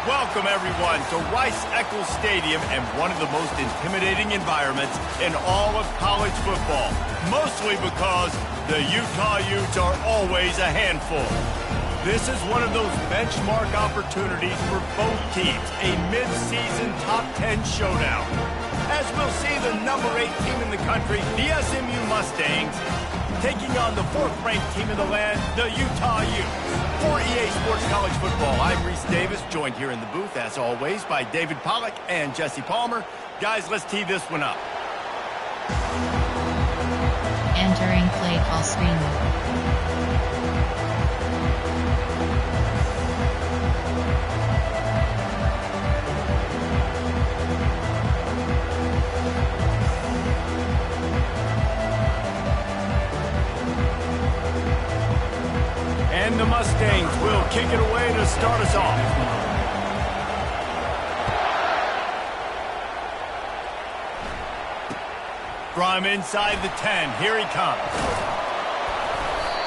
Welcome, everyone, to Rice-Eccles Stadium and one of the most intimidating environments in all of college football, mostly because the Utah Utes are always a handful. This is one of those benchmark opportunities for both teams, a mid-season top 10 showdown. As we'll see the number 8 team in the country, the SMU Mustangs, taking on the 4th-ranked team in the land, the Utah Utes. For EA Sports College Football, I'm Reese Davis, joined here in the booth, as always, by David Pollack and Jesse Palmer. Guys, let's tee this one up. Entering play call screen. And the Mustangs will kick it away to start us off. From inside the 10, here he comes.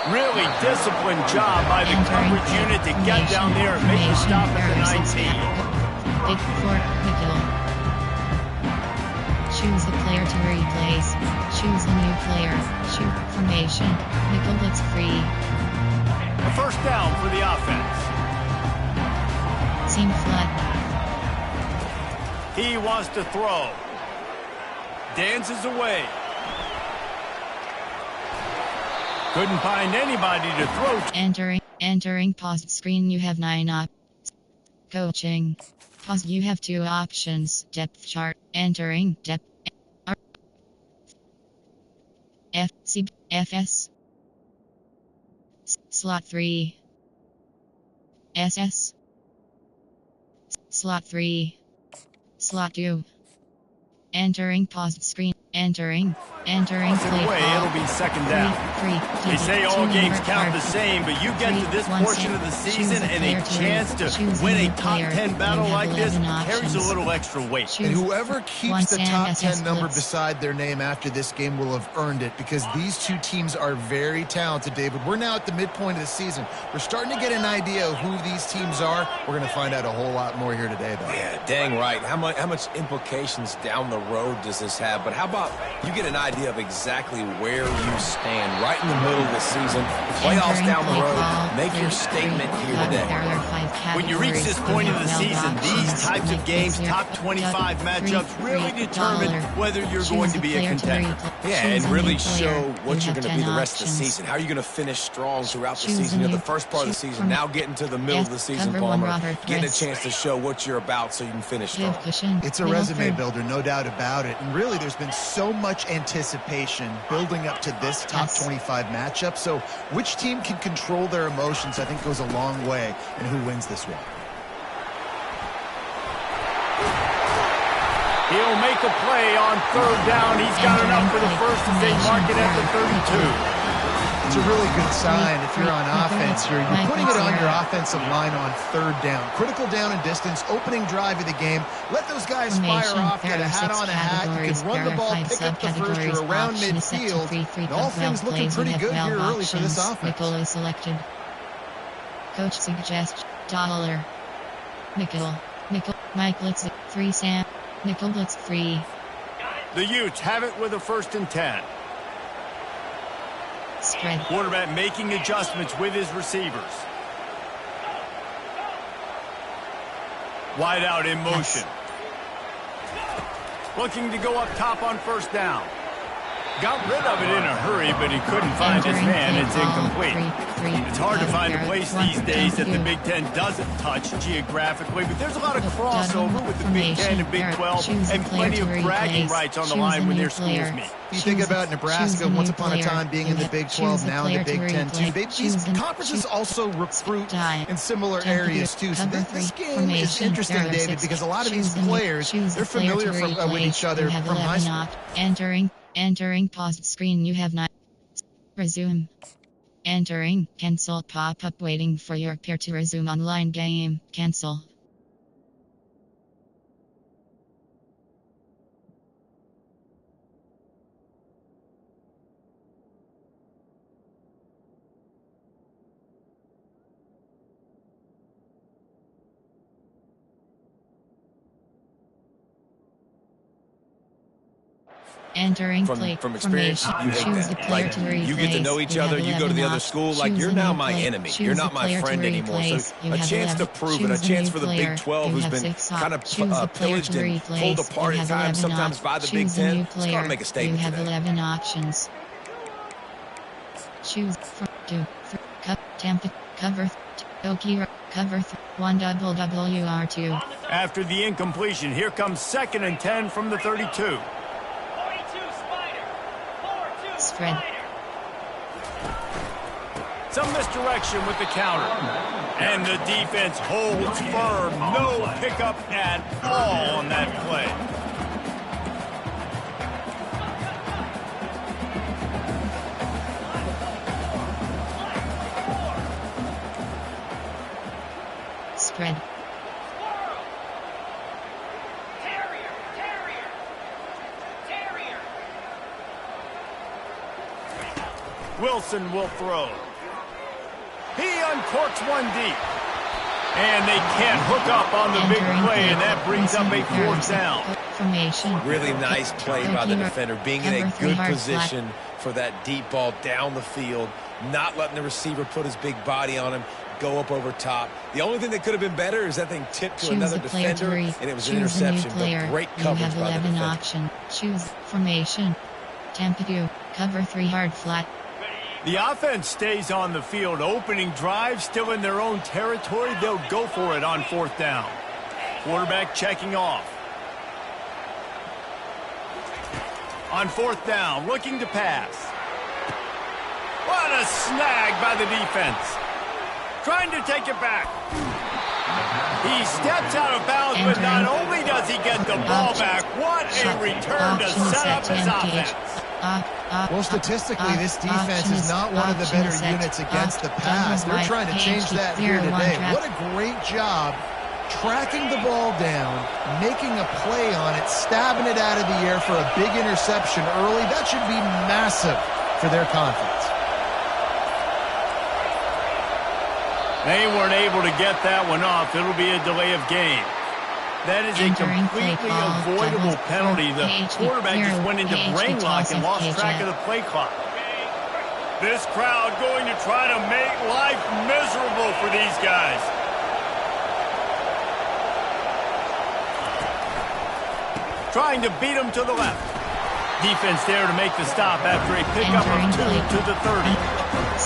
Really disciplined job by the coverage unit to get down there and make the stop at the 19. Big Fort Nickel. Choose the player to replace. Choose a new player. Shoot formation. Nickel blitz free. A first down for the offense. Seam flood. He wants to throw. Dances away. Couldn't find anybody to throw to. Entering paused screen. You have 9 options. Coaching. Pause. You have 2 options. Depth chart. Entering depth. FS. Slot 3. SS. Slot 3. Slot 2. Entering paused screen. Entering play away, call. it'll be second down. They say all games count the same, but you get to this portion of the season and a chance to win a top 10 battle like this carries a little extra weight. And whoever keeps the top 10 number beside their name after this game will have earned it, because these two teams are very talented, David. We're now at the midpoint of the season. We're starting to get an idea of who these teams are. We're going to find out a whole lot more here today, though. Yeah, dang right. How much implications down the road does this have? But how about you get an idea of exactly where you stand right in the middle of the season, playoffs down the road, make your statement here today. When you reach this point of the season, these types of games, top 25 matchups, really determine whether you're going to be a contender. Yeah, and really show what you're going to be the rest of the season. How are you going to finish strong throughout the season? You know, the first part of the season, now getting to the middle of the season, Palmer, getting a chance to show what you're about so you can finish strong. It's a resume builder, no doubt about it. And really, there's been so much anticipation building up to this top 25 matchup. So which team can control their emotions, I think, goes a long way in who wins this one. He'll make a play on third down. He's got enough for the first as they mark it at the 32. It's a really good sign if you're on offense here. You're putting it on your offensive line on third down. Critical down and distance, opening drive of the game. Let those guys fire off, get a hat on a hat. You can run the ball, pick up the first. You're around midfield. And all things looking pretty good here early for this offense. Nickel selected. Coach suggests dollar. Nickel. Mike blitz 3 Sam. Nickel blitz free. The Utes have it with a 1st and 10. Spread. Quarterback making adjustments with his receivers. Wide out in motion. Looking to go up top on first down. Got rid of it in a hurry, but he couldn't find his man. It's incomplete. It's hard to find a place these days that the Big Ten doesn't touch geographically, but there's a lot of crossover with the Big Ten and Big 12 and plenty of bragging rights on the line when their schools meet. You think about Nebraska once upon a time being in the Big 12, now in the Big 10 too. These conferences also recruit in similar areas too. So this game is interesting, David, because a lot of these players, they're familiar with each other from high school. Entering paused screen. You have 9. Resume. Entering. Cancel pop-up waiting for your peer to resume online game. Cancel. Entering from experience, you hate choose that. The player Like, to replace. you get to know each other, you go to the other school, like, you're now my enemy. You're not my friend anymore. So a chance to prove it, a chance for the Big 12, who's been kind of pillaged and pulled apart at times, sometimes by the Big 10. It's got to make a statement You have today. 11 options. Choose from 2, 3, cup, temp, cover, Oki, cover, 1 WR2. After the incompletion, here comes 2nd and 10 from the 32. Spread. Some misdirection with the counter. And the defense holds firm. No pickup at all on that play. Spread. Wilson will throw. He uncorks one deep. And they can't hook up on the big play, and that brings up a 4th down. Formation. Really nice play by the defender, being in a good position for that deep ball down the field, not letting the receiver put his big body on him, go up over top. The only thing that could have been better is that thing tipped to another defender, and it was an interception. But great coverage by the defender. Option. Choose formation. Tempo 2, cover 3 hard flat. The offense stays on the field. Opening drive, still in their own territory. They'll go for it on 4th down. Quarterback checking off. On 4th down, looking to pass. What a snag by the defense. Trying to take it back. He steps out of bounds, but not only does he get the ball back, what a return to set up his offense. Well, statistically, this defense is not one of the better units against the pass. They're trying to change that here today. What a great job tracking the ball down, making a play on it, stabbing it out of the air for a big interception early. That should be massive for their confidence. They weren't able to get that one off. It'll be a delay of game. That is a completely avoidable penalty. The quarterback just went into brain lock and lost track of the play clock. This crowd going to try to make life miserable for these guys. Trying to beat them to the left. Defense there to make the stop after a pickup of 2 to the 30.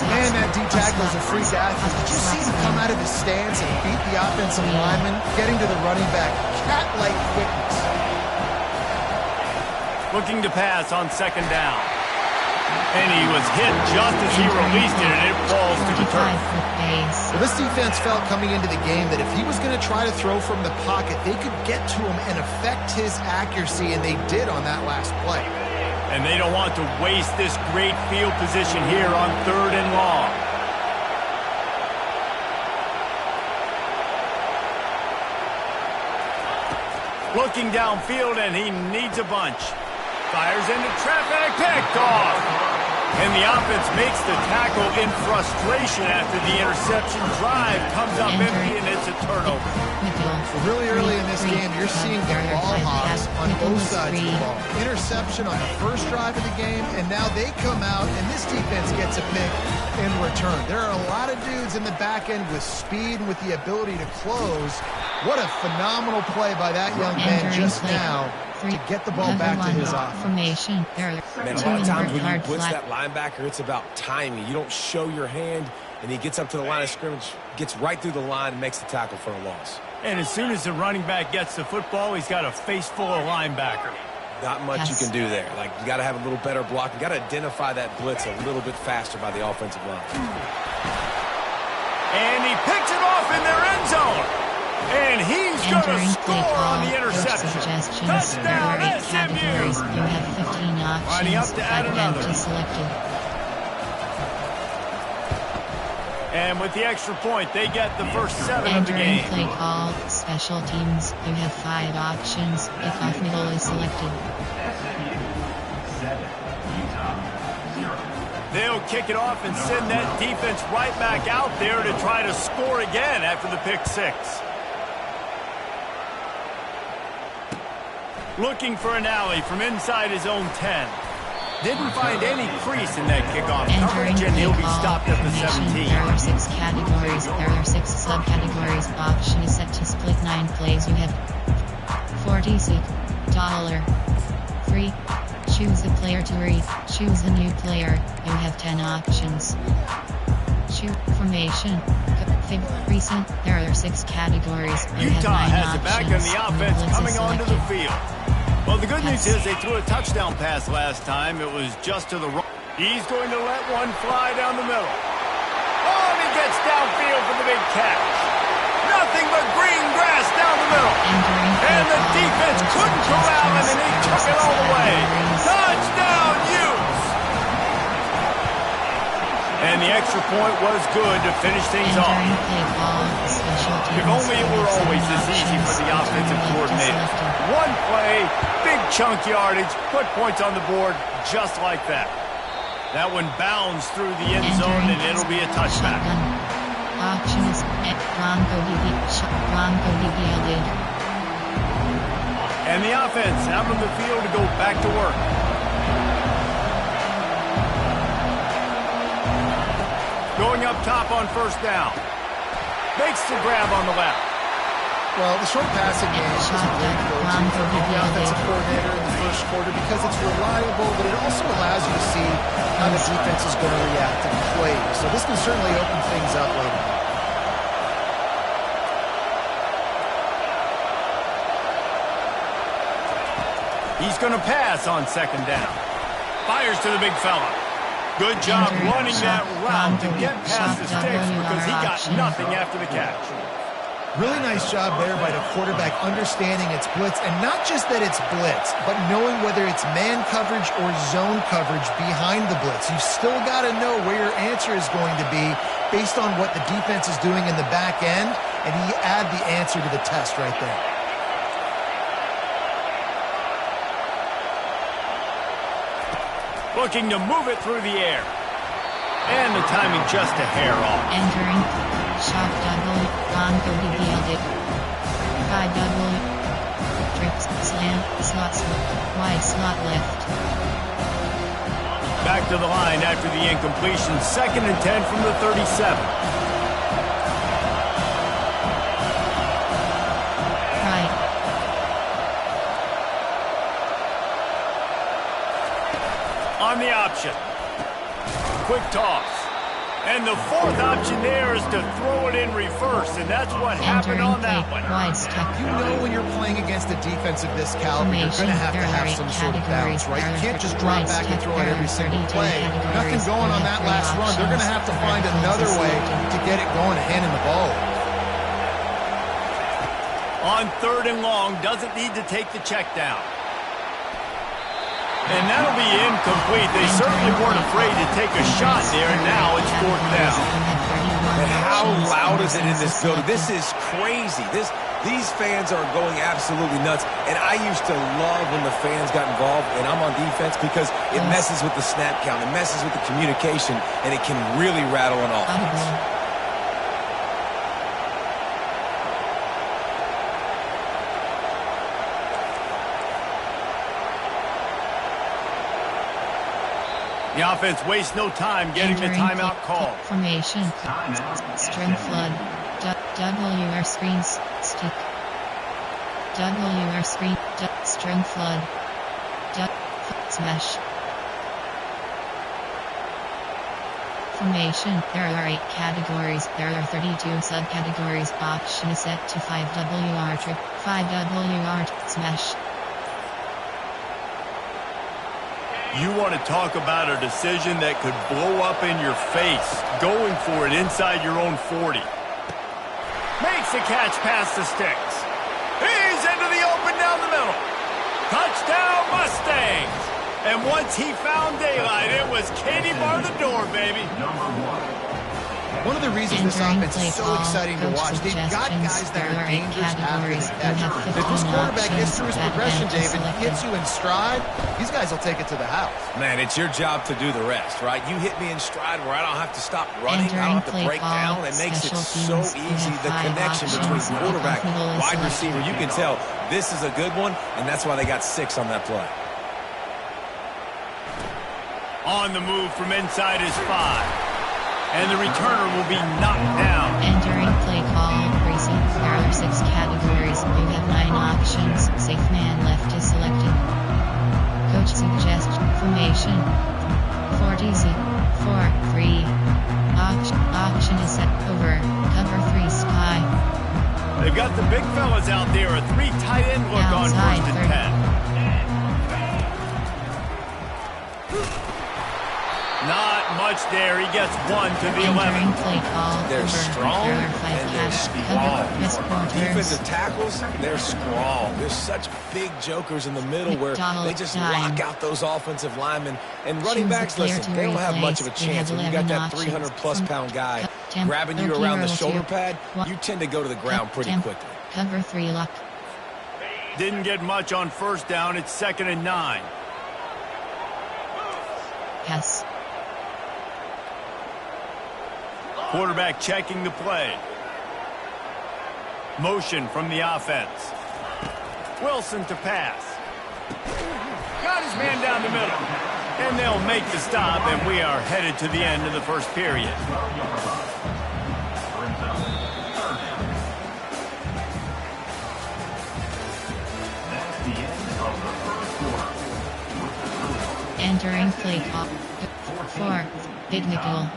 Man, that D tackle is a freak athlete. Did you see him come out of his stance and beat the offensive lineman, getting to the running back? Cat-like quickness. Looking to pass on 2nd down. And he was hit just as he released it, and it falls to the turf. Well, this defense felt coming into the game that if he was going to try to throw from the pocket, they could get to him and affect his accuracy, and they did on that last play. And they don't want to waste this great field position here on 3rd and long. Looking downfield, and he needs a bunch. Fires into traffic, picked off. And the offense makes the tackle in frustration after the interception. Drive comes up empty, and it's a turnover. Really early in this game, you're seeing the ball hogs on both sides of the ball. Interception on the first drive of the game, and now they come out, and this defense gets a pick in return. There are a lot of dudes in the back end with speed and with the ability to close. What a phenomenal play by that young man just now to get the ball back to his offense. Formation. Man, a lot of times when you blitz that linebacker, it's about timing. You don't show your hand, and he gets up to the line of scrimmage, gets right through the line, and makes the tackle for a loss. And as soon as the running back gets the football, he's got a face full of linebacker. Not much you can do there. Like, you got to have a little better block. You got to identify that blitz a little bit faster by the offensive line. And he picks it off in their end zone. And he's going to score on the interception. Touchdown, SMU. You have 15 options. Lining up to add another. And with the extra point, they get the first 7 of the game. Play call, special teams. You have 5 options. If off middle is selected. They'll kick it off and send that defense right back out there to try to score again after the pick 6. Looking for an alley from inside his own 10. Didn't find any crease in that kickoff coverage, and he'll be stopped at the 17. There are 6 categories. There are 6 subcategories. Option is set to split 9 plays. You have $46. Free. Choose the player to read. Choose the new player. You have 10 options. Shoot formation. Fig recent. There are 6 categories. Utah has the back and the offense coming onto the field. Well, the good news is they threw a touchdown pass last time. It was just to the right. He's going to let one fly down the middle. Oh, and he gets downfield for the big catch. Nothing but green grass down the middle. And the defense couldn't corral him, and he took it all the way. Touchdown, Utes! And the extra point was good to finish things off. If only it were always this easy for the offensive coordinator. One play, big chunk yardage, put points on the board just like that. That one bounds through the end zone, and it'll be a touchback. Options at Bronco yielded. And the offense out on the field to go back to work. Going up top on first down. Makes the grab on the left. Well, the short passing game is a great go-to for the offensive coordinator in the first quarter because it's reliable, but it also allows you to see how the defense is going to react to the plays. So this can certainly open things up later on. He's going to pass on second down. Fires to the big fella. Good job running that route to get past the sticks because he got nothing after the catch. Really nice job there by the quarterback understanding it's blitz, and not just that it's blitz, but knowing whether it's man coverage or zone coverage behind the blitz. You've still got to know where your answer is going to be based on what the defense is doing in the back end, and he add the answer to the test right there. Looking to move it through the air. And the timing just a hair off. Entering. Shot double. Bronco yielded. 5 double. Trips. Slant. Slot. Wide slot left. Back to the line after the incompletion. 2nd and 10 from the 37. On the option. Quick toss. And the 4th option there is to throw it in reverse, and that's what happened on that one. You know when you're playing against a defense of this caliber, you're going to have some sort of balance, right? You can't just drop back and throw it every single play. Nothing going on that last run. They're going to have to find another way to get it going and handing the ball. On 3rd and long, doesn't need to take the check down. And that'll be incomplete. They certainly weren't afraid to take a shot there, and now it's 4th down. And how loud is it in this building? This is crazy. These fans are going absolutely nuts. And I used to love when the fans got involved, and I'm on defense, because it messes with the snap count. It messes with the communication, and it can really rattle an offense. The offense wastes no time getting the timeout called. Formation. String flood. WR screen stick. WR screen. String flood. Smash. Formation. There are 8 categories. There are 32 subcategories. Option is set to 5 WR trip. 5 WR smash. You want to talk about a decision that could blow up in your face. Going for it inside your own 40. Makes the catch past the sticks. He's into the open down the middle. Touchdown Mustangs. And once he found daylight, it was Katie bar the door, baby. One of the reasons this offense is so exciting to watch, they've got guys that are dangerous after the catch. If this quarterback gets through his progression, David, gets you in stride, these guys will take it to the house. Man, it's your job to do the rest, right? You hit me in stride where I don't have to stop running, I don't have to break down. It makes it so easy, the connection between quarterback, wide receiver. You can tell this is a good one, and that's why they got 6 on that play. On the move from inside is 5. And the returner will be knocked down. Entering play call, racing. There are 6 categories. You have 9 options. Safe man left is selected. Coach suggests formation. 4-easy. 4-3. Option is set over. Cover 3 sky. They've got the big fellas out there. A 3 tight end look outside on 1st and 10. Not much there. He gets 1 to the 11. They're strong and they're strong. Defensive tackles, they're strong. There's such big jokers in the middle where they just lock out those offensive linemen. And running backs, listen, they don't have much of a chance. When you got that 300-plus pound guy grabbing you around the shoulder pad, you tend to go to the ground pretty quickly. Cover 3 lock. Didn't get much on 1st down. It's 2nd and 9. Pass. Quarterback checking the play. Motion from the offense. Wilson to pass. Got his man down the middle. And they'll make the stop, and we are headed to the end of the 1st period. Entering play call. 4. Big nickel.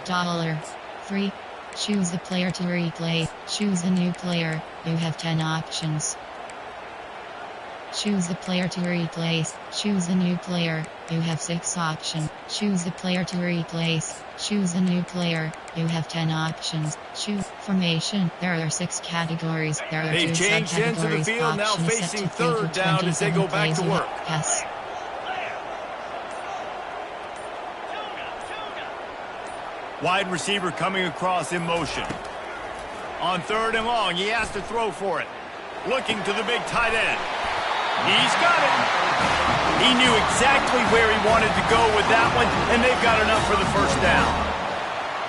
$. 3. Choose the player to replay. Choose a new player. You have 10 options. Choose the player to replace. Choose a new player. You have 6 options. Choose the player to replace. Choose a new player. You have 10 options. Choose formation. There are 6 categories. There are 2 subcategories. They've changed into the field, now facing 3rd down as they go back to work. Yes. Wide receiver coming across in motion. On 3rd and long, he has to throw for it. Looking to the big tight end. He's got it. He knew exactly where he wanted to go with that one, and they've got enough for the 1st down.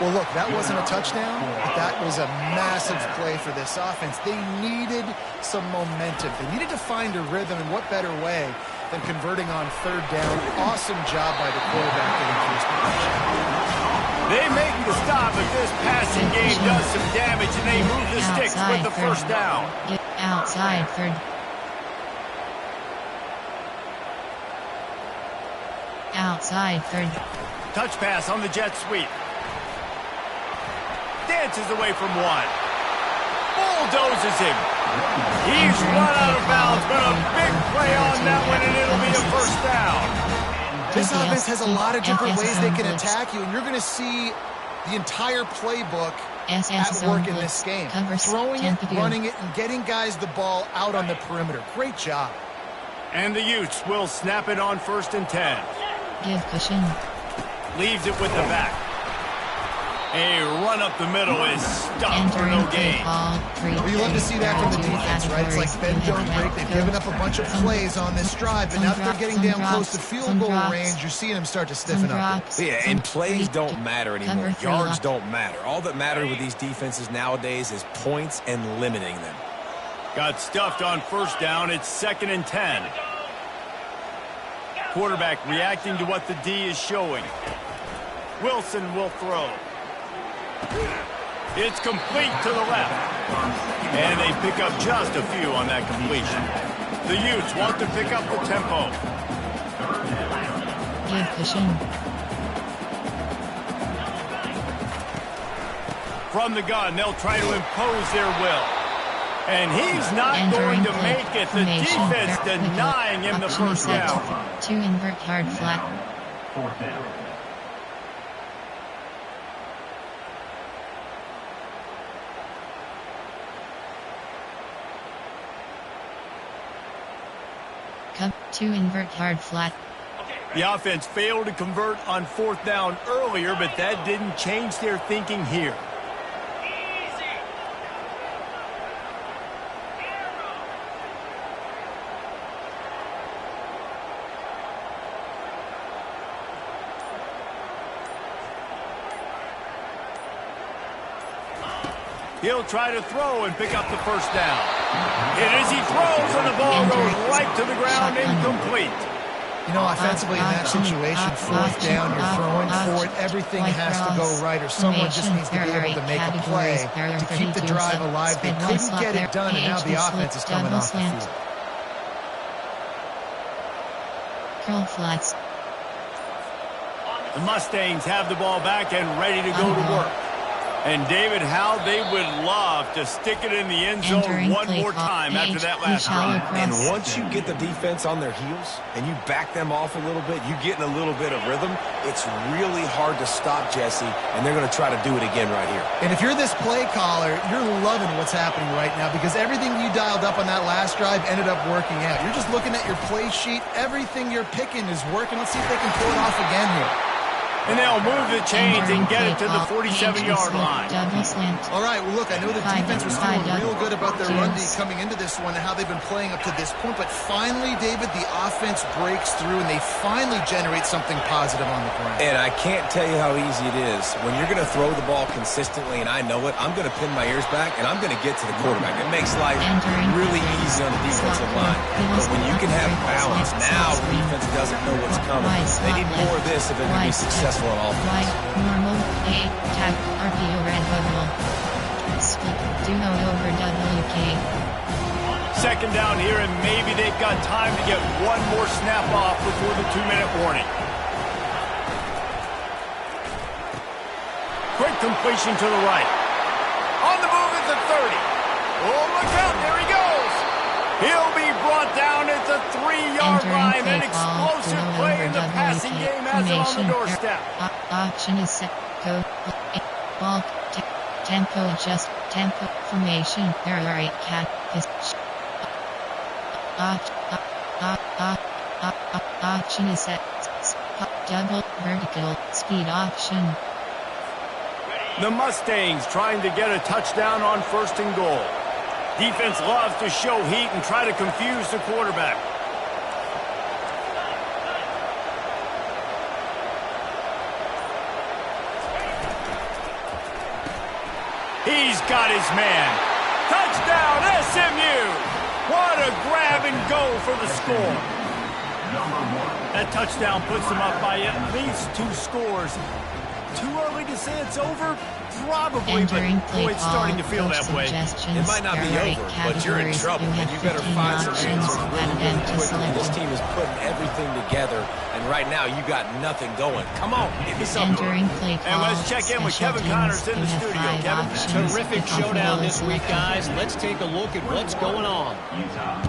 Well, look, that wasn't a touchdown, but that was a massive play for this offense. They needed some momentum. They needed to find a rhythm, and what better way than converting on 3rd down. Awesome job by the quarterback getting to his position. They make the stop, but this passing game does some damage, and they move the sticks with the 1st down. Outside 3rd. Outside 3rd. Touch pass on the jet sweep. Dances away from 1. Bulldozes him. He's run out of bounds, but a big play on that one, and it'll be a 1st down. This offense has a lot of different ways they can attack you, and you're going to see the entire playbook at work in this game. Throwing it, running it, and getting guys the ball out on the perimeter. Great job. And the Utes will snap it on 1st and 10. Give cushion. Leaves it with the back. A run up the middle is stopped for no gain. Well, you love to see that from the defense, right? It's like bend, don't break. They've given up a bunch of plays on this drive, but now that they're getting down close to field goal range, you're seeing them start to stiffen up. Yeah, and plays don't matter anymore. Yards don't matter. All that matters with these defenses nowadays is points and limiting them. Got stuffed on 1st down. It's 2nd and 10. Quarterback reacting to what the D is showing. Wilson will throw. It's complete to the left. And they pick up just a few on that completion. The Utes want to pick up the tempo. Give cushion. From the gun, they'll try to impose their will. And he's not going to make it. The defense denying him the 1st down. 2 invert hard flat. 4th down. Cup 2 invert hard flat. The offense failed to convert on 4th down earlier, but that didn't change their thinking here. He'll try to throw and pick up the 1st down. And as he throws, and the ball goes right to the ground, incomplete. You know, offensively in that situation, 4th down, you're throwing for it. Everything has to go right, or someone just needs to be able to make a play to keep the drive alive. They couldn't get it done, and now the offense is coming off the field. Curl flats. The Mustangs have the ball back and ready to go to work. And, David, how they would love to stick it in the end zone one more time after that last run. And once you get the defense on their heels and you back them off a little bit, you get in a little bit of rhythm, it's really hard to stop, Jesse, and they're going to try to do it again right here. And if you're this play caller, you're loving what's happening right now because everything you dialed up on that last drive ended up working out. You're just looking at your play sheet. Everything you're picking is working. Let's see if they can pull it off again here. And they'll move the chains and get it to the 47-yard line. All right, well, look, I know the defense was feeling real good about their run D coming into this one and how they've been playing up to this point. But finally, David, the offense breaks through and they finally generate something positive on the ground. And I can't tell you how easy it is. When you're going to throw the ball consistently, and I know it, I'm going to pin my ears back and I'm going to get to the quarterback. It makes life really easy on the defensive line. But when you can have balance, now the defense doesn't know what's coming. They need more of this if they're going to be successful. Right, normal, A, tag, RPO, red bubble. Split, do note over WK. 2nd down here, and maybe they've got time to get one more snap off before the 2-minute warning. Quick completion to the right. On the move at the 30. Oh, look out, there he goes. He'll be brought down at the 3-yard line. An explosive play in the passing game has it on the doorstep. Option is set. Go. Ball. Tempo adjust. Tempo formation. Right cat. Option is set. Double vertical speed option. The Mustangs trying to get a touchdown on 1st and goal. Defense loves to show heat and try to confuse the quarterback. He's got his man. Touchdown, SMU! What a grab and go for the score. That touchdown puts them up by at least 2 scores. Too early to say it's over? Probably, but boy, it's starting to feel that way. It might not be over, but you're in trouble, and you better find some answers really quickly. This team is putting everything together, and right now you got nothing going. Come on, give me something. And let's check in with Kevin Connors in the studio. Kevin? Terrific showdown this week, guys. Let's take a look at what's going on.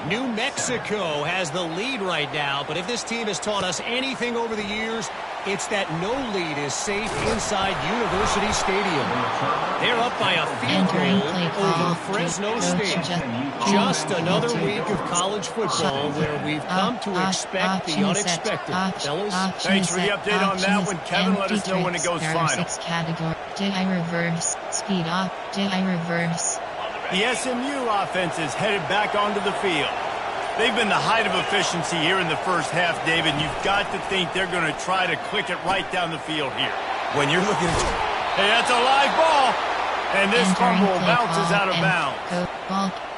New Mexico has the lead right now, but if this team has taught us anything over the years, it's that no lead is safe inside University Stadium. They're up by a field goal over Fresno State. Just another week of college football where we've come to expect the unexpected. Fellas? Thanks for the update on that one, Kevin. Let us know when it goes final. Did I reverse? Speed up. Did I reverse? The SMU offense is headed back onto the field. They've been the height of efficiency here in the first half, David, and you've got to think they're going to try to click it right down the field here. When you're looking at... Hey, that's a live ball, and this fumble bounces out of bounds.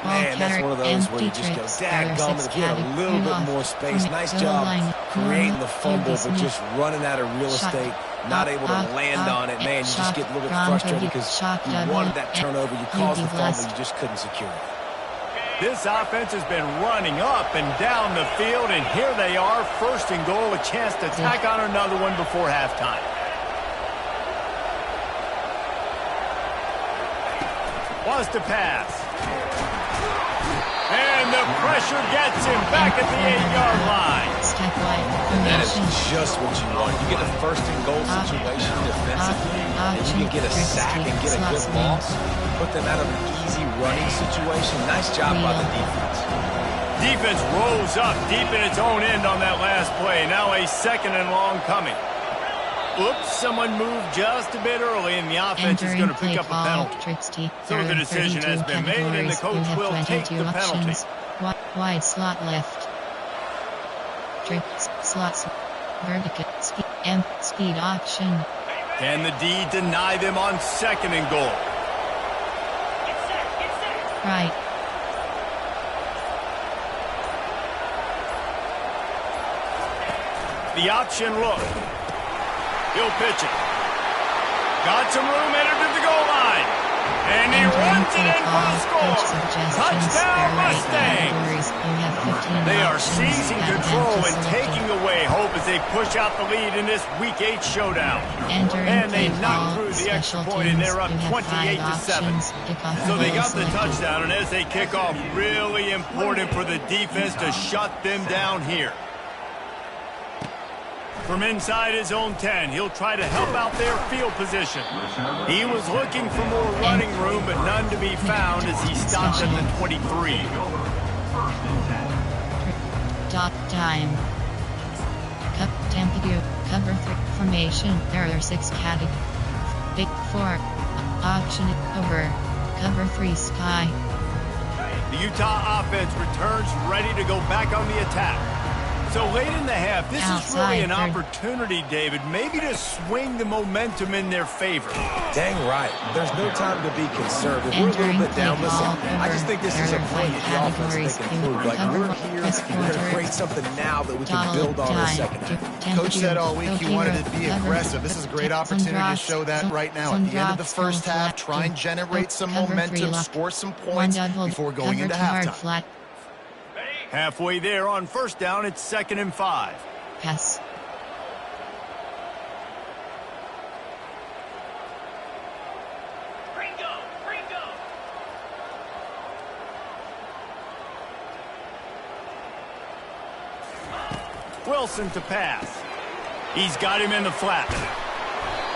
Man, that's one of those where you just go, dadgummit, if you had a little bit more space. Nice job creating the fumble, but just running out of real estate, not able to land on it. Man, you just get a little bit frustrated because you wanted that turnover, you caused the fumble, you just couldn't secure it. This offense has been running up and down the field, and here they are, 1st and goal, a chance to tack on another one before halftime. Wants to pass. And the pressure gets him back at the 8-yard line. That is just what you want. You get a 1st and goal situation defensively, and you can get a sack and get a good loss. Put them out of an easy running situation. Nice job by the defense. Defense rolls up deep in its own end on that last play. Now a 2nd and long coming. Oops, someone moved just a bit early, and the offense is going to pick up a penalty. So the decision has been made, and the coach will take the penalty. Wide slot left. Trips, slots, vertical, speed option. Can the D deny them on 2nd and goal? Right. The option look. He'll pitch it. Got some room, entered to the goal line. And he runs it in for the score. Touchdown, Mustang! They are seizing control and taking away hope as they push out the lead in this Week 8 showdown. And they knock through the extra point, and they're up 28-7. So they got the touchdown, and as they kick off, really important for the defense to shut them down here. From inside his own 10, he'll try to help out their field position. He was looking for more running room, but none to be found as he stopped at the 23. Dot time. Temperature. Cover 3 formation. There are 6 categories. Big 4. Option over. Cover 3 sky. The Utah offense returns ready to go back on the attack. So late in the half, this is really an opportunity, David, maybe to swing the momentum in their favor. Dang right. There's no time to be conservative. We're a little bit down. Listen, I just think this is a point that the offense they can improve. Like, we're here, we're going to create something now that we can build on in the second half. Coach said all week he wanted to be aggressive. This is a great opportunity to show that right now. At the end of the first half, try and generate some momentum, score some points before going into halftime. Halfway there on 1st down, it's 2nd and 5. Pass. Wilson to pass. He's got him in the flat.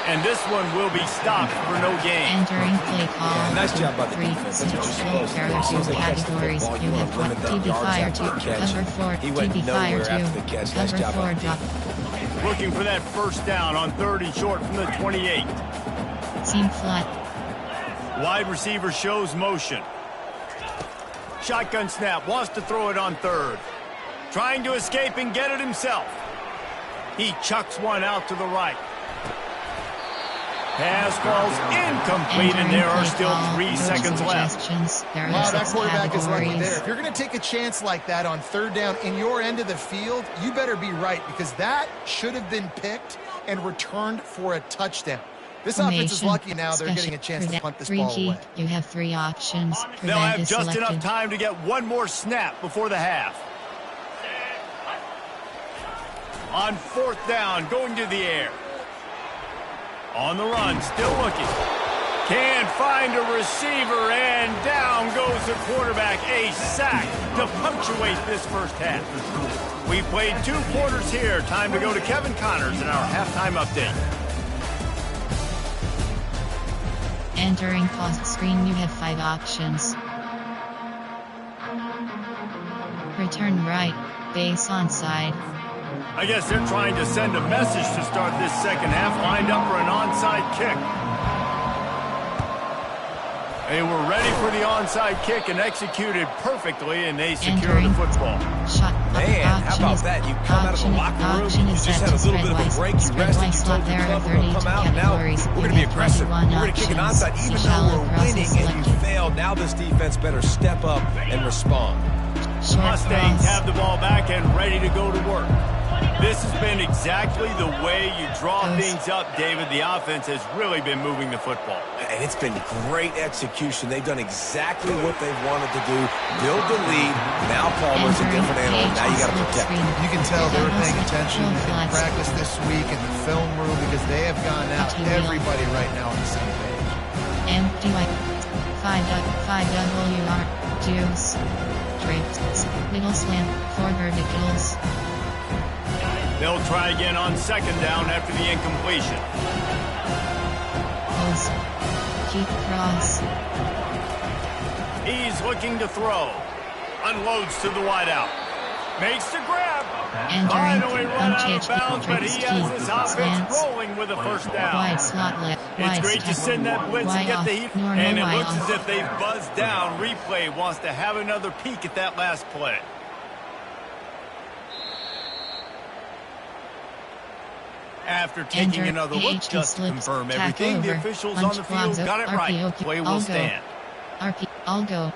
And this one will be stopped for no gain. Entering play call. Yeah, nice job by the 3 defense. That's what you're supposed to do. There are 2 categories. You have limit the TB yards fire after 2, the catch. cover 4, He went TB fire nowhere 2, after the catch. Nice cover job 4 by the drop. Looking for that 1st down on 3rd and short from the 28. Seam flat. Wide receiver shows motion. Shotgun snap, wants to throw it on 3rd. Trying to escape and get it himself. He chucks one out to the right. Pass falls incomplete, and there are still 3 seconds left. Wow, that quarterback is lucky there. If you're going to take a chance like that on 3rd down in your end of the field, you better be right, because that should have been picked and returned for a touchdown. This offense is lucky now they're getting a chance to punt this ball away. You have 3 options. They'll have just enough time to get one more snap before the half. On 4th down, going to the air. On the run, still looking. Can't find a receiver, and down goes the quarterback. A sack to punctuate this first half. We played 2 quarters here. Time to go to Kevin Connors in our halftime update. Entering cost screen, you have 5 options. Return right, base onside. I guess they're trying to send a message to start this second half, lined up for an onside kick. They were ready for the onside kick and executed perfectly, and they secure the football. Man, how about that? You come out of the locker room, you just had a little bit of a break, you rested, you told your club we're going to come out, and now we're going to be aggressive. We're going to kick an onside, even though we're winning and you failed. Now this defense better step up and respond. Mustangs have the ball back and ready to go to work. This has been exactly the way you draw things up, David. The offense has really been moving the football. And it's been great execution. They've done exactly what they wanted to do. Build the lead. Now Palmer's a different animal. Now you got to protect him. You can tell they were paying attention in practice this week in the film room because they have gone out. Everybody right now on the same page. MDY 5WR juice drapes middle slant 4 verticals. They'll try again on 2nd down after the incompletion. Pulse. Keep cross. He's looking to throw. Unloads to the wideout. Makes the grab. Finally run out of bounds, but he has this offense rolling with a first down. Wide slot left. It's great to send that blitz and get the heat. And it looks as if they've buzzed down. Replay wants to have another peek at that last play. After taking another look just to confirm everything, the officials on the field got it right. Play will stand. I'll go.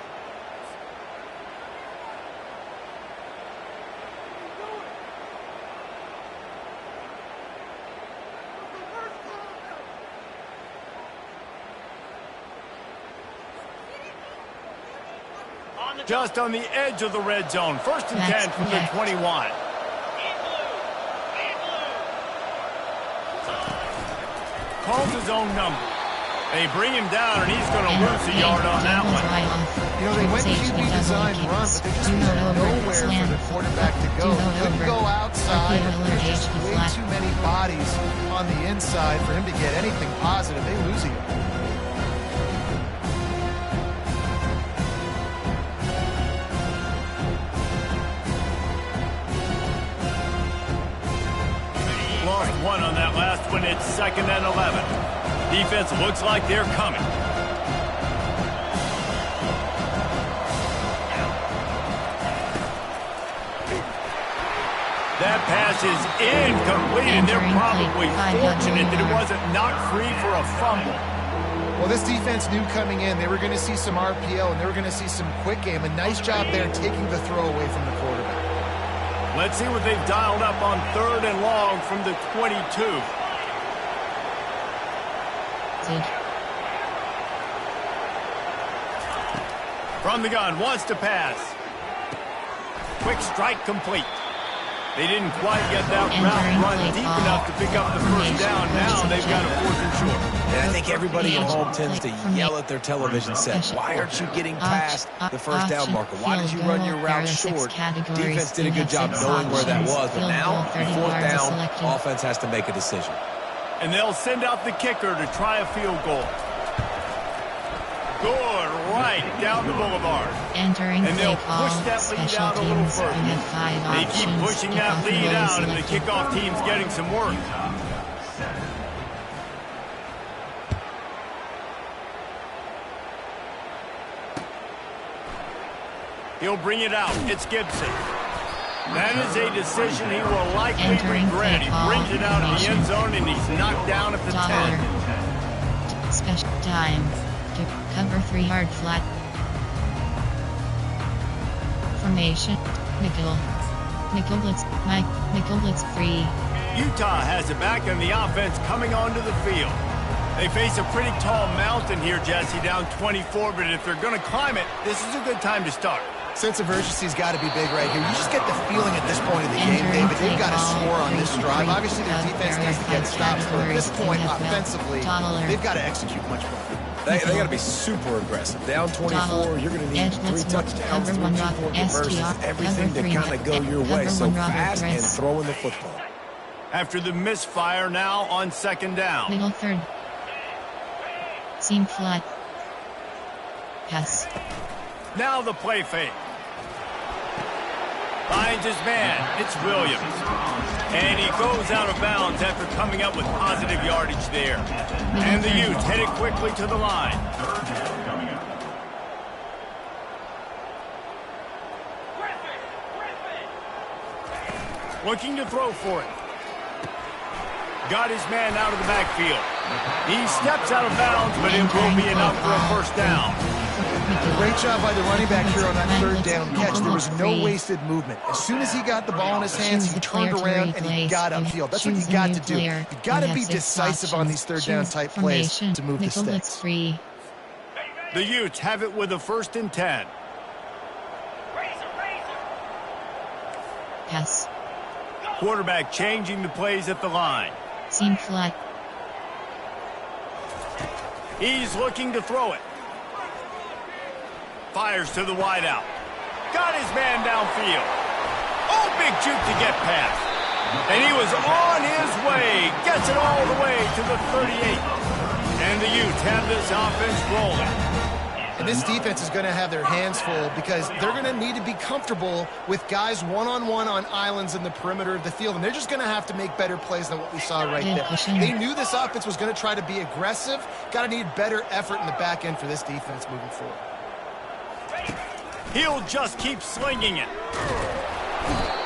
Just on the edge of the red zone. First and 10 from the 21. Calls his own number. They bring him down, and he's going to lose a yard on that one. You know, they went QB design run, but they just had nowhere for the quarterback to go. He couldn't go outside. There's just way too many bodies on the inside for him to get anything positive. They lose a yard. Lost one on that last one. It's 2nd and 11. Defense looks like they're coming. That pass is incomplete, and they're probably fortunate that it wasn't knocked free for a fumble. Well, this defense knew coming in they were going to see some RPO and they were going to see some quick game. A nice job there taking the throw away from the quarterback. Let's see what they've dialed up on 3rd and long from the 22. From the gun, wants to pass. Quick strike complete. They didn't quite get that route run deep enough to pick up the first down. Now they've got a 4th and short. And I think everybody at home tends to yell at their television set. Why aren't you getting past the first down marker? Why did you run your route short? Defense did a good job knowing where that was, but now, 4th down, offense has to make a decision. And they'll send out the kicker to try a field goal. Good, right down the boulevard. And they'll push that lead out a little further. They keep pushing that lead out, and the kickoff team's getting some work. He'll bring it out. It's Gibson. That is a decision he will likely regret. He brings it out of the end zone, and he's knocked down at the 10. Special time. To cover 3-yard flat. Formation. Nickel blitz. Nickel blitz free. Utah has it back, and the offense coming onto the field. They face a pretty tall mountain here, Jesse, down 24, but if they're going to climb it, this is a good time to start. Sense of urgency's got to be big right here. You just get the feeling at this point of the game, David, they've got to score on this drive. Obviously, their defense needs to get stops, but at this point, offensively, they've got to execute much better. They got to be super aggressive. Down 24, you're going to need 3 touchdowns, 3 2-point conversions, everything to kind of go your way. So fast and throwing the football. After the misfire, now on 2nd down. Middle 3rd. Seam flat. Pass. Now the play fake. Finds his man. It's Williams. And he goes out of bounds after coming up with positive yardage there. And the Utes headed quickly to the line. Looking to throw for it. Got his man out of the backfield. He steps out of bounds, but it will be enough for a first down. Great job by the running back here on that 3rd down catch. There was no wasted movement. As soon as he got the ball in his hands, he turned around and he got upfield. That's what you got to do. You got to be decisive on these 3rd down type plays to move the sticks. The Utes have it with a 1st and 10. Pass. Quarterback changing the plays at the line. Seam flat. He's looking to throw it. Fires to the wideout. Got his man downfield. Oh, big juke to get past. And he was on his way. Gets it all the way to the 38. And the Utes have this offense rolling. And this defense is going to have their hands full because they're going to need to be comfortable with guys one-on-one on islands in the perimeter of the field. And they're just going to have to make better plays than what we saw right there. They knew this offense was going to try to be aggressive. Got to need better effort in the back end for this defense moving forward. He'll just keep slinging it.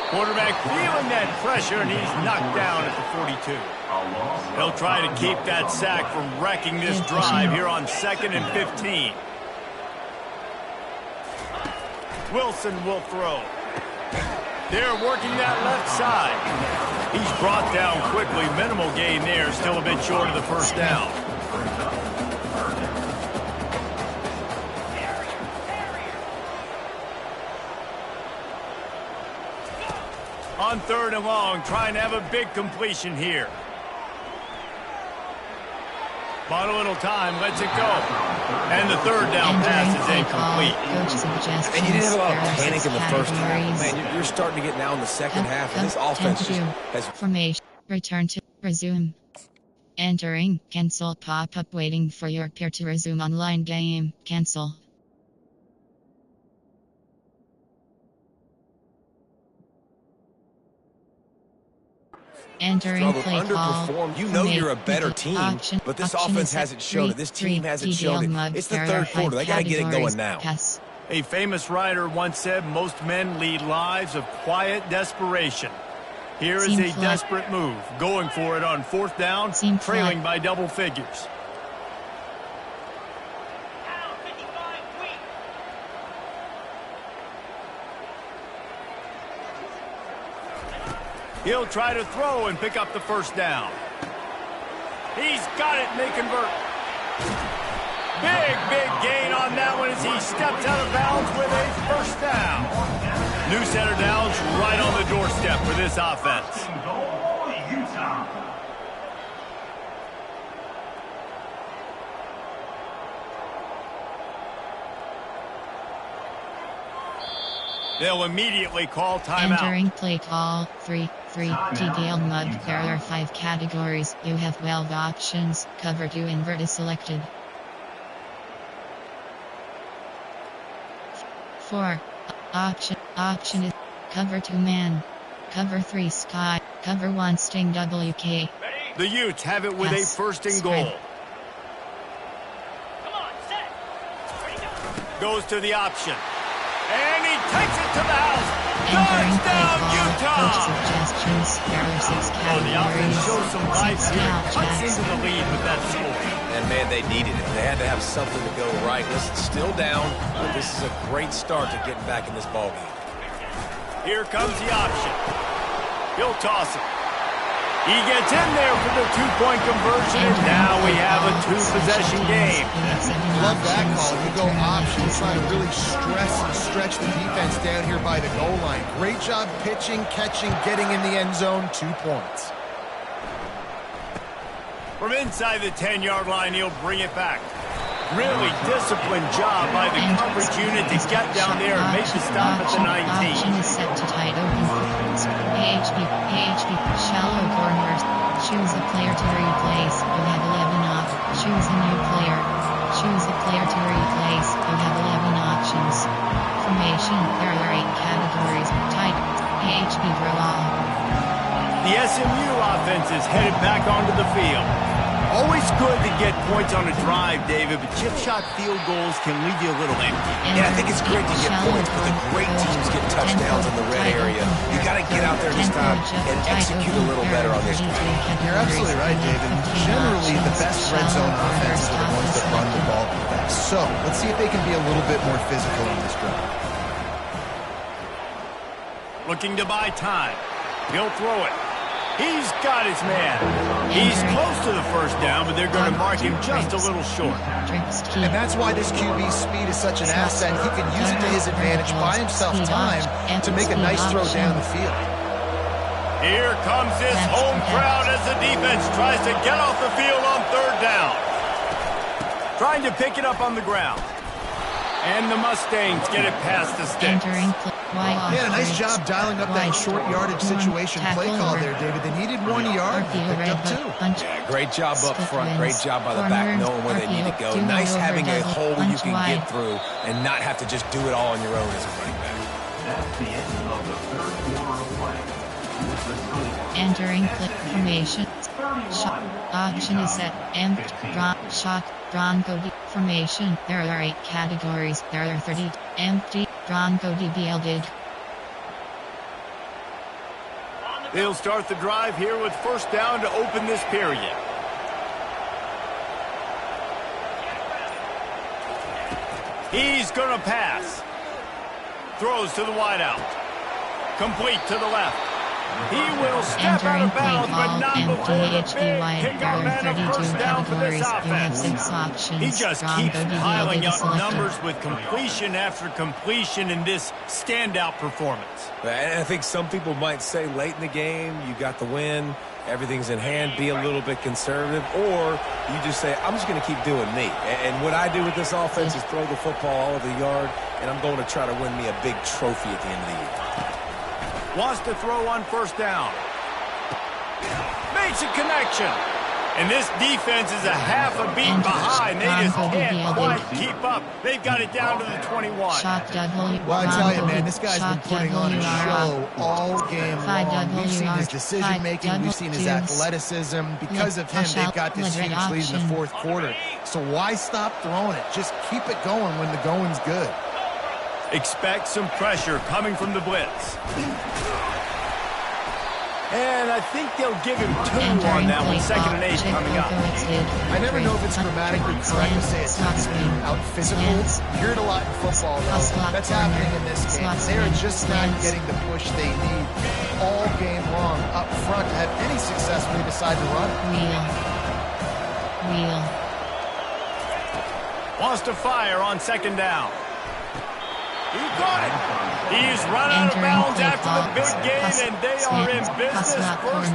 Quarterback feeling that pressure, and he's knocked down at the 42. He'll try to keep that sack from wrecking this drive here on 2nd and 15. Wilson will throw. They're working that left side. He's brought down quickly. Minimal gain there. Still a bit short of the first down. On 3rd and long, trying to have a big completion here. Bought a little time, lets it go. And the 3rd down pass is incomplete. And you didn't have a lot of panic in the first half. Man, you're starting to get now in the second half, and this offense has... Formation, return to, resume. Entering, cancel pop-up waiting for your peer to resume online game, cancel. Entering play call. You know you're a better team, but this offense hasn't shown it. This team hasn't shown it. It's the 3rd quarter. They got to get it going now. A famous writer once said, most men lead lives of quiet desperation. Here is a desperate move. Going for it on 4th down, trailing by double figures. He'll try to throw and pick up the 1st down. He's got it, and they convert. Big gain on that one as he steps out of bounds with a 1st down. New center downs right on the doorstep for this offense. They'll immediately call timeout. Entering play call, 3, detail mud there are 5 categories. You have 12 options. Cover 2 invert is selected. 4. Option is cover 2 man. Cover 3 sky. Cover 1 sting WK. The Utes have it with a 1st and goal. Goes to the option. And he takes it to the house. Touchdown, Utah! The offense shows some life here. Cuts into the lead with that score. And, man, they needed it. They had to have something to go right. Listen, still down, but this is a great start to getting back in this ballgame. Here comes the option. He'll toss it. He gets in there for the 2-point conversion, and now we have a 2-possession game. Love that call. You go option, trying to really stress and stretch the defense down here by the goal line. Great job pitching, catching, getting in the end zone. 2 points. From inside the 10-yard line, he'll bring it back. Really disciplined job by the coverage unit to get down there and make the stop at the 19. Option is set to tight open. AHP, shallow corners. Choose a player to replace. You have 11 off. Choose a new player. Choose a player to replace. You have 11 options. Formation, there are 8 categories. Tight, AHP draw. The SMU offense is headed back onto the field. Always good to get points on a drive, David, but chip shot field goals can leave you a little empty. Yeah, I think it's great to get points, but the great teams get touchdowns in the red area. You got to get out there this time and execute a little better on this drive. You're absolutely right, David. Generally, the best red zone offenses are the ones that run the ball the best. So, let's see if they can be a little bit more physical on this drive. Looking to buy time. He'll throw it. He's got his man. He's close to the 1st down, but they're going to mark him just a little short. And that's why this QB's speed is such an asset. He can use it to his advantage, buy himself time to make a nice throw down the field. Here comes this home crowd as the defense tries to get off the field on 3rd down. Trying to pick it up on the ground. And the Mustangs get it past the sticks. Yeah, nice job dialing up that short yardage situation play call there, David. They needed 1 yard. Picked up 2. Yeah, great job up front. Great job by the back, knowing where they need to go. Nice having a hole you can get through and not have to just do it all on your own as a running back. That's the end of the third quarter of play. Entering click formation. Shot. Option is set. Empty. Drop. Shot. Bronco D. Formation. There are 8 categories. There are 30. Empty. Bronco DBL'd. They'll start the drive here with first down to open this period. He's going to pass. Throws to the wideout. Complete to the left. He will step out of bounds, but not before the big kickoff and a first down for this offense. He just keeps piling up numbers with completion after completion in this standout performance. And I think some people might say late in the game, you got the win, everything's in hand, be a little bit conservative, or you just say, I'm just going to keep doing me. And what I do with this offense is throw the football all over the yard, and I'm going to try to win me a big trophy at the end of the year. Wants to throw on first down. Makes a connection. And this defense is a half a beat behind. They just can't quite keep up. They've got it down to the 21. Well, I tell you, man, this guy's been putting on a show all game long. We've seen his decision-making. We've seen his athleticism. Because of him, they've got this huge lead in the fourth quarter. So why stop throwing it? Just keep it going when the going's good. Expect some pressure coming from the blitz. And I think they'll give him 2 on that one. 2nd and 8 coming up. I never know if it's grammatically correct to say it's out physical. You hear it a lot in football, though. That's happening in this game. They're just not getting the push they need all game long up front to have any success when they decide to run. Wheel. Wants to fire on 2nd down. He got it. He's run out of bounds after the big gain, and they are in business first.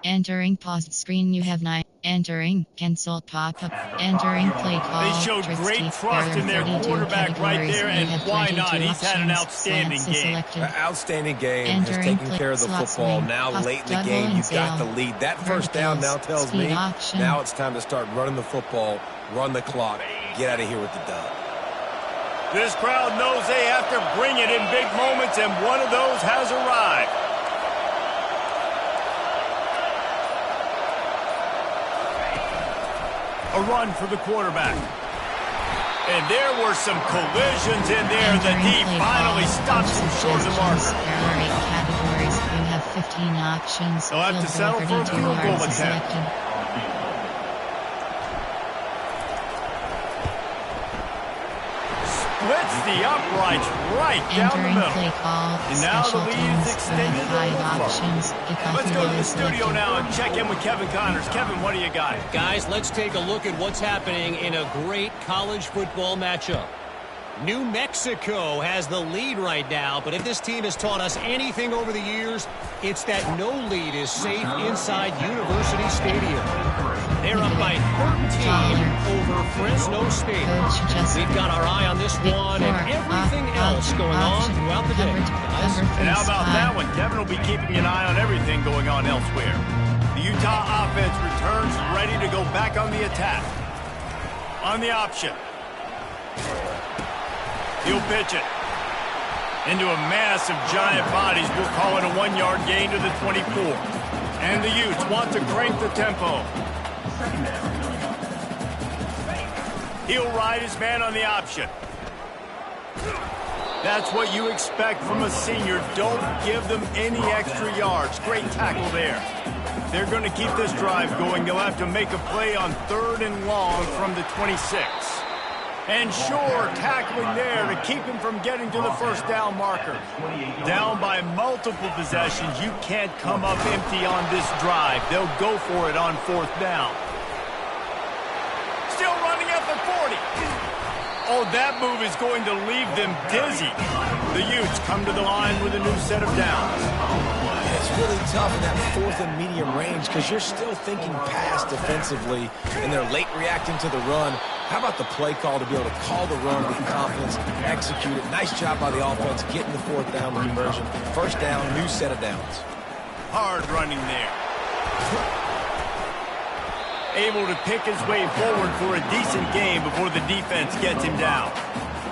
Entering post screen, you have 9. Entering cancel pop-up. Entering play call. They showed great trust in their quarterback right there, and why not? He's had an outstanding game. Outstanding game. Has taken care of the football. Now late in the game, you've got the lead. That first down now tells me now it's time to start running the football, run the clock, get out of here with the dub. This crowd knows they have to bring it in big moments, and one of those has arrived. A run for the quarterback. And there were some collisions in there. The D finally stops him short of the mark. There are 8 categories. You have 15 options. They'll have to settle for a field goal attempt. Splits the uprights right down the middle. And now the lead is extended. Let's go to the studio now and check in with Kevin Connors. Kevin, what do you got? Guys, let's take a look at what's happening in a great college football matchup. New Mexico has the lead right now, but if this team has taught us anything over the years, it's that no lead is safe inside University Stadium. They're up by 13 over Fresno State. We've got our eye on this one and everything else going on throughout the day. And how about that one? Kevin will be keeping an eye on everything going on elsewhere. The Utah offense returns ready to go back on the attack. On the option. He'll pitch it into a mass of giant bodies. We'll call it a 1-yard gain to the 24. And the Utes want to crank the tempo. He'll ride his man on the option. That's what you expect from a senior. Don't give them any extra yards. Great tackle there. They're going to keep this drive going. They'll have to make a play on 3rd and long from the 26. And sure, tackling there to keep him from getting to the first down marker. Down by multiple possessions. You can't come up empty on this drive. They'll go for it on 4th down. Still running at the 40. Oh, that move is going to leave them dizzy. The Utes come to the line with a new set of downs. It's really tough in that 4th and medium range because you're still thinking pass defensively, and they're late reacting to the run. How about the play call to be able to call the run with confidence, execute it? Nice job by the offense getting the 4th down conversion. First down, new set of downs. Hard running there. Able to pick his way forward for a decent game before the defense gets him down.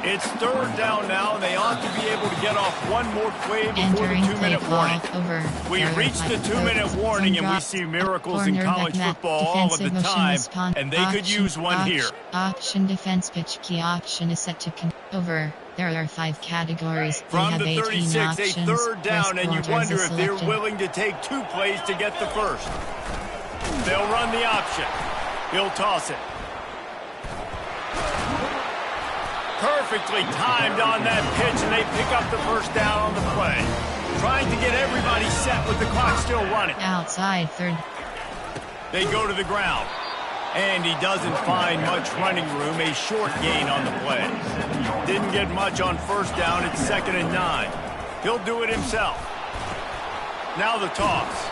It's 3rd down now, and they ought to be able to get off one more play before the 2-minute warning. We've reached the 2-minute warning, and we see miracles in college football all of the time, and they could use one here. Option defense pitch key option is set to over. There are 5 categories. From the 36, a 3rd down, and you wonder if they're willing to take 2 plays to get the first. They'll run the option. He'll toss it. Perfectly timed on that pitch, and they pick up the first down on the play. Trying to get everybody set with the clock still running. Outside 3rd. They go to the ground. And he doesn't find much running room. A short gain on the play. Didn't get much on 1st down. It's 2nd and 9. He'll do it himself. Now the toss.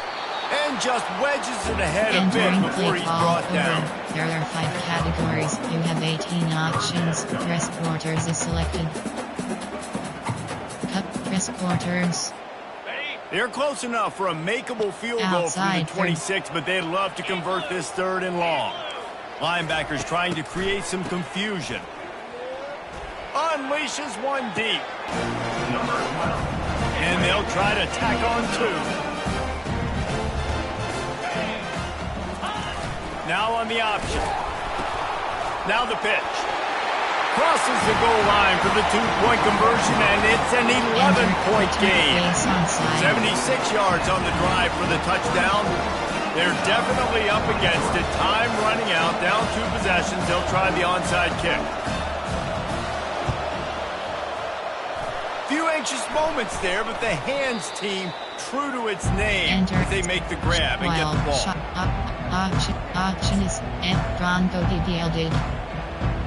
And just wedges it ahead a bit before he's brought down. There are 5 categories. You have 18 options. Press quarters is selected. Cut press quarters. They're close enough for a makeable field goal from the 26, but they'd love to convert this 3rd and long. Linebackers trying to create some confusion. Unleashes one deep. And they'll try to tack on 2. Now on the option. Now the pitch. Crosses the goal line for the 2-point conversion, and it's an 11-point gain. 76 yards on the drive for the touchdown. They're definitely up against it. Time running out, down 2 possessions. They'll try the onside kick. Few anxious moments there, but the hands team true to its name as they make the grab and get the ball. Option is Bronco DBL'd.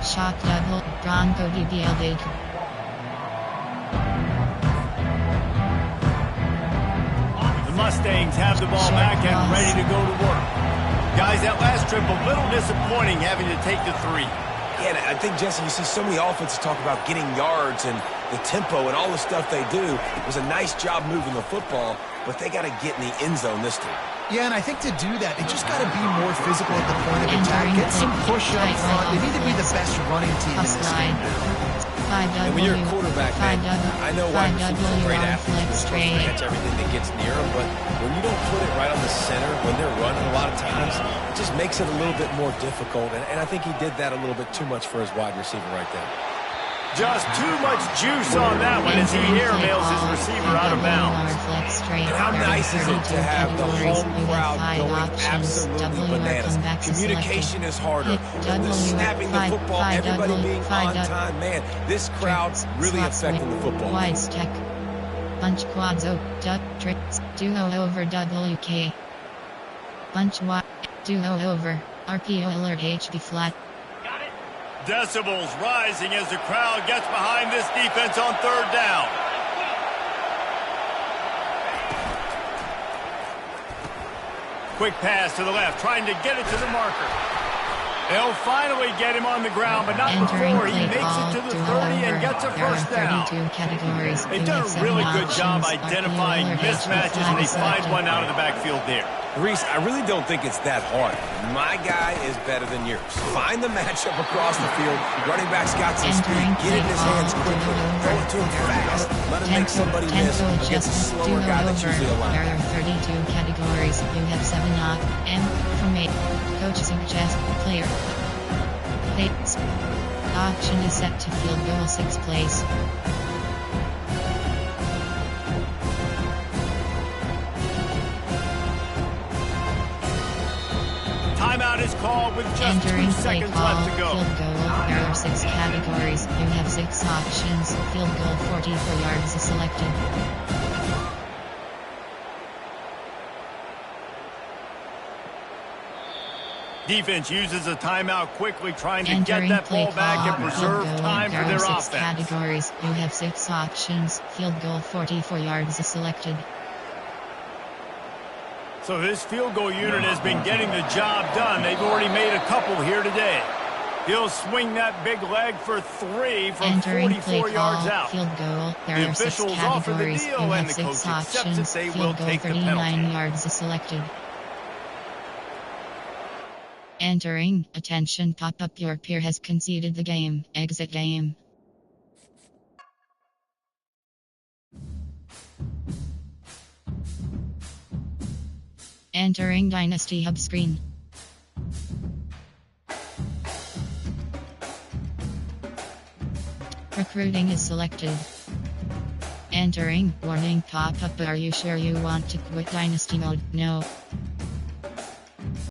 Shock double, Bronco DBL'd. The Mustangs have the ball back and ready to go to work. Guys, that last trip a little disappointing having to take the 3. Yeah, I think, Jesse, you see so many offenses talk about getting yards and the tempo and all the stuff they do. It was a nice job moving the football, but they got to get in the end zone this time. Yeah, and I think to do that, they just got to be more physical at the point of attack. Get some push up front. They need to be the best running team in this game. And when you're a quarterback, man, I know wide receivers are great athletes. They're supposed to catch everything that gets near them, but when you don't put it right on the center, when they're running a lot of times, it just makes it a little bit more difficult. And I think he did that a little bit too much for his wide receiver right there. Just too much juice on that one as he airmails his receiver out of bounds. And how nice is it to have the home crowd going absolutely bananas? Communication is harder. The snapping the football, everybody being on time. Man, this crowd's really affecting the football. Wise tech. Bunch quads duck tricks. Duo over WK. Bunch wide. Duo over. RPO alert HB flat. Decibels rising as the crowd gets behind this defense on 3rd down. Quick pass to the left, trying to get it to the marker. They'll finally get him on the ground, but not before he makes it to the 30 and gets a first down. They've done a really good job identifying mismatches, and they find one out of the backfield there. Reese, I really don't think it's that hard. My guy is better than yours. Find the matchup across the field. Running back's got some speed. Get it in his hands quickly. Throw it to him fast. Let him make somebody miss against a slower guy that's usually a line. There are 32 categories. You have 7 from 8. Coach suggests player. Bates. Option is set to field goal 6 plays. Timeout is called with just 2 seconds left to go. Field goal. There are 6 categories. You have 6 options. Field goal 44 yards is selected. Defense uses a timeout quickly, trying to get that ball back and preserve time for their offense. There are 6 categories. You have 6 options. Field goal 44 yards is selected. So this field goal unit has been getting the job done. They've already made a couple here today. He'll swing that big leg for 3 from 44 yards out. Field goal. There The are 6 officials offer the categories. deal, You and have the coach 6 accepts that options. they will Field goal take the 39 penalty. yards is selected. Entering. Attention, pop up. Your peer has conceded the game. Exit game. Entering Dynasty Hub screen. Recruiting is selected. Entering. Warning pop-up. Are you sure you want to quit Dynasty mode? No.